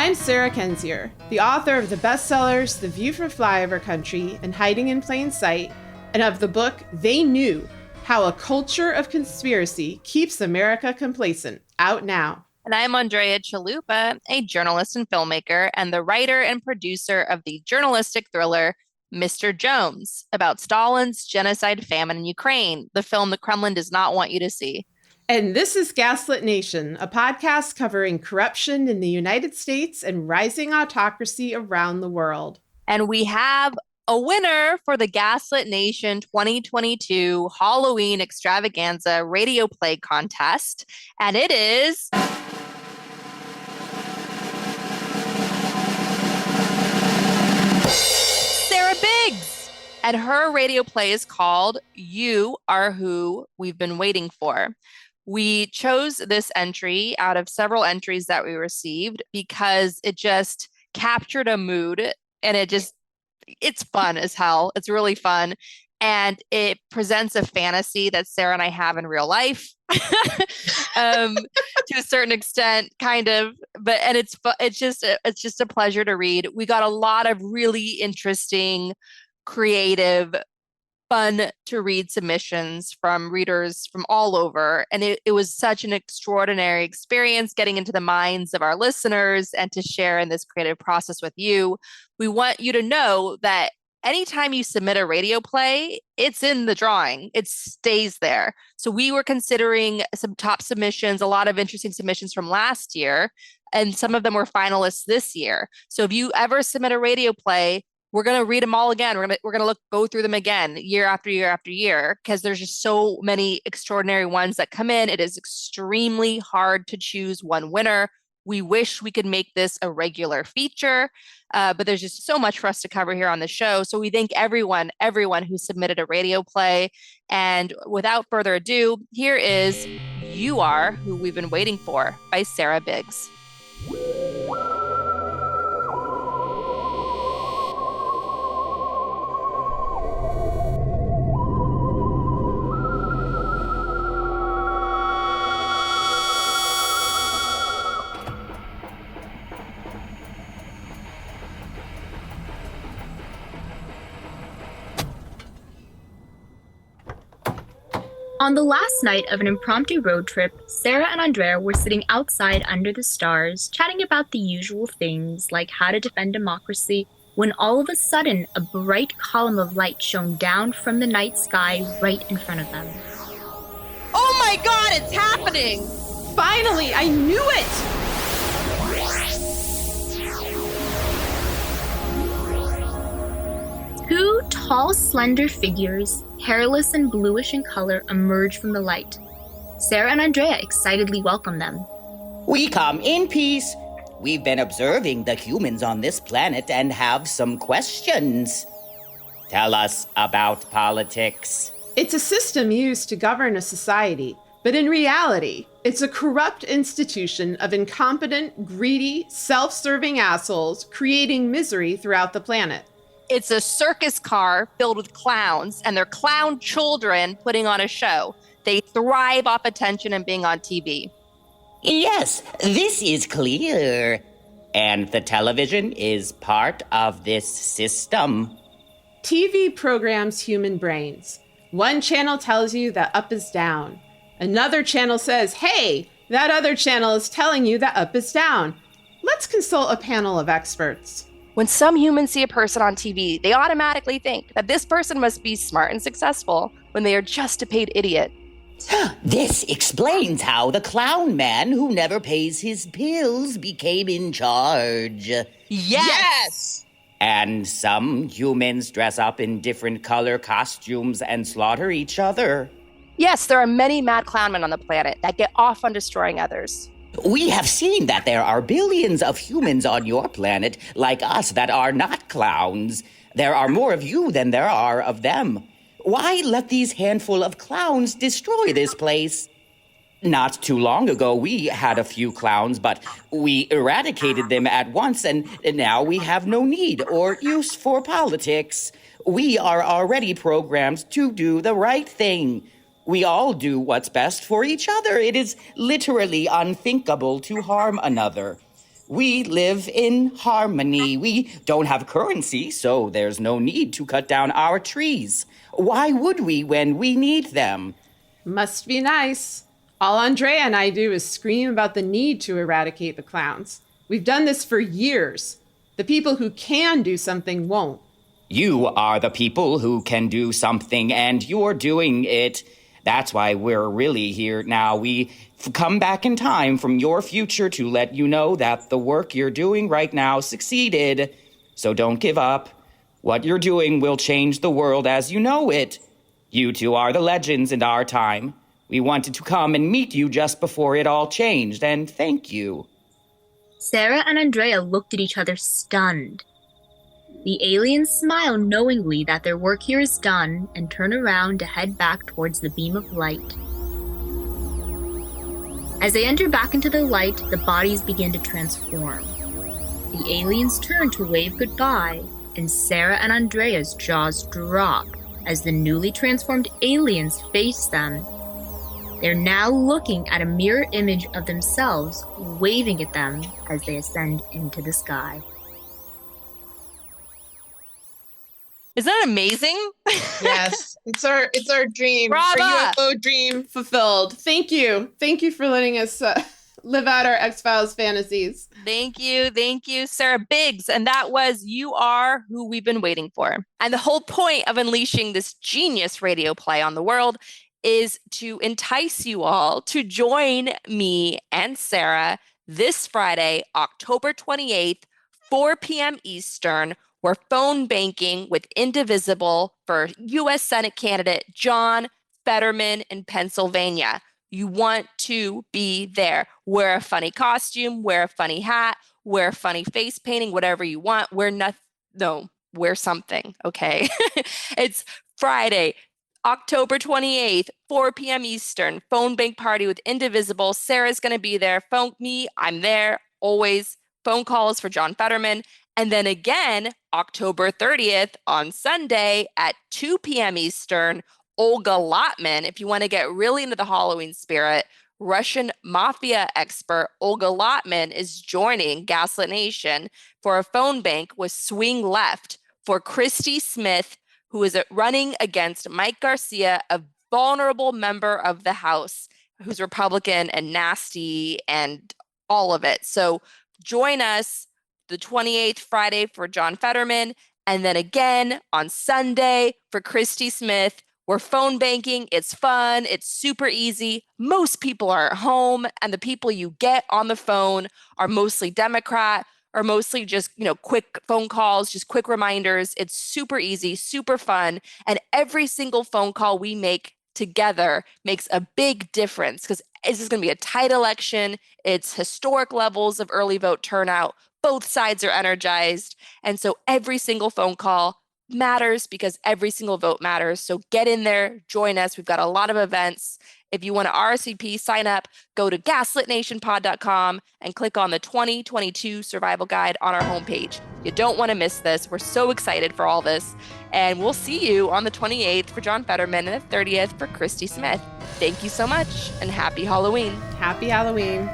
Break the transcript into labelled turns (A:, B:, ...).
A: I'm Sarah Kensier, the author of the bestsellers The View from Flyover Country and Hiding in Plain Sight, and of the book They Knew: How a Culture of Conspiracy Keeps America Complacent, out now.
B: And I'm Andrea Chalupa, a journalist and filmmaker, and the writer and producer of the journalistic thriller Mr. Jones, about Stalin's genocide famine in Ukraine, the film the Kremlin does not want you to see.
A: And this is Gaslit Nation, a podcast covering corruption in the United States and rising autocracy around the world.
B: And we have a winner for the Gaslit Nation 2022 Halloween Extravaganza radio play contest. And it is... Sarah Biggs. And her radio play is called You Are Who We've Been Waiting For. We chose this entry out of several entries that we received because it just captured a mood, and it's fun as hell. It's really fun. And it presents a fantasy that Sarah and I have in real life to a certain extent, kind of. And it's just a pleasure to read. We got a lot of really interesting, creative, fun to read submissions from readers from all over. And it was such an extraordinary experience getting into the minds of our listeners and to share in this creative process with you. We want you to know that anytime you submit a radio play, it's in the drawing. It stays there. So we were considering some top submissions, a lot of interesting submissions from last year, and some of them were finalists this year. So if you ever submit a radio play, we're going to read them all again. We're going to go through them again year after year after year, because there's just so many extraordinary ones that come in. It is extremely hard to choose one winner. We wish we could make this a regular feature, but there's just so much for us to cover here on the show. So we thank everyone who submitted a radio play. And without further ado, here is You Are Who We've Been Waiting For by Sarah Biggs.
C: On the last night of an impromptu road trip, Sarah and Andrea were sitting outside under the stars, chatting about the usual things like how to defend democracy, when all of a sudden a bright column of light shone down from the night sky right in front of them.
B: Oh my God, it's happening!
A: Finally, I knew it!
C: Two tall, slender figures, hairless and bluish in color, emerged from the light. Sarah and Andrea excitedly welcomed them.
D: We come in peace. We've been observing the humans on this planet and have some questions. Tell us about politics.
A: It's a system used to govern a society, but in reality, it's a corrupt institution of incompetent, greedy, self-serving assholes creating misery throughout the planet.
B: It's a circus car filled with clowns and their clown children putting on a show. They thrive off attention and being on TV.
D: Yes, this is clear. And the television is part of this system.
A: TV programs human brains. One channel tells you that up is down. Another channel says, hey, that other channel is telling you that up is down. Let's consult a panel of experts.
B: When some humans see a person on TV, they automatically think that this person must be smart and successful when they are just a paid idiot.
D: This explains how the clown man who never pays his bills became in charge.
B: Yes!
D: And some humans dress up in different color costumes and slaughter each other.
B: Yes, there are many mad clown men on the planet that get off on destroying others.
D: We have seen that there are billions of humans on your planet like us that are not clowns. There are more of you than there are of them. Why let these handful of clowns destroy this place? Not too long ago, we had a few clowns, but we eradicated them at once, and now we have no need or use for politics. We are already programmed to do the right thing. We all do what's best for each other. It is literally unthinkable to harm another. We live in harmony. We don't have currency, so there's no need to cut down our trees. Why would we when we need them?
A: Must be nice. All Andrea and I do is scream about the need to eradicate the clowns. We've done this for years. The people who can do something won't.
D: You are the people who can do something, and you're doing it. That's why we're really here now. We've come back in time from your future to let you know that the work you're doing right now succeeded. So don't give up. What you're doing will change the world as you know it. You two are the legends in our time. We wanted to come and meet you just before it all changed, and thank you.
C: Sarah and Andrea looked at each other stunned. The aliens smile knowingly that their work here is done and turn around to head back towards the beam of light. As they enter back into the light, the bodies begin to transform. The aliens turn to wave goodbye, and Sarah and Andrea's jaws drop as the newly transformed aliens face them. They're now looking at a mirror image of themselves, waving at them as they ascend into the sky.
B: Isn't that amazing?
A: Yes, it's our dream.
B: Brava!
A: Our UFO dream fulfilled. Thank you. Thank you for letting us live out our X-Files fantasies.
B: Thank you, Sarah Biggs. And that was You Are Who We've Been Waiting For. And the whole point of unleashing this genius radio play on the world is to entice you all to join me and Sarah this Friday, October 28th, 4 p.m. Eastern. We're phone banking with Indivisible for U.S. Senate candidate John Fetterman in Pennsylvania. You want to be there. Wear a funny costume, wear a funny hat, wear funny face painting, whatever you want. Wear something, okay? It's Friday, October 28th, 4 p.m. Eastern, phone bank party with Indivisible. Sarah's going to be there. Phone me, I'm there, always. Phone calls for John Fetterman. And then again, October 30th on Sunday at 2 p.m. Eastern, Olga Lotman, if you want to get really into the Halloween spirit, Russian mafia expert Olga Lotman is joining Gaslit Nation for a phone bank with Swing Left for Christy Smith, who is running against Mike Garcia, a vulnerable member of the House who's Republican and nasty and all of it. So join us the 28th Friday for John Fetterman, and then again on Sunday for Christy Smith. We're phone banking. It's fun. It's super easy. Most people are at home, and the people you get on the phone are mostly Democrat or mostly just, quick phone calls, just quick reminders. It's super easy, super fun. And every single phone call we make together makes a big difference because this is going to be a tight election. It's historic levels of early vote turnout. Both sides are energized. And so every single phone call matters because every single vote matters. So get in there, join us. We've got a lot of events. If you want to RSVP, sign up, go to gaslitnationpod.com and click on the 2022 survival guide on our homepage. You don't want to miss this. We're so excited for all this. And we'll see you on the 28th for John Fetterman and the 30th for Christy Smith. Thank you so much and happy Halloween.
A: Happy Halloween.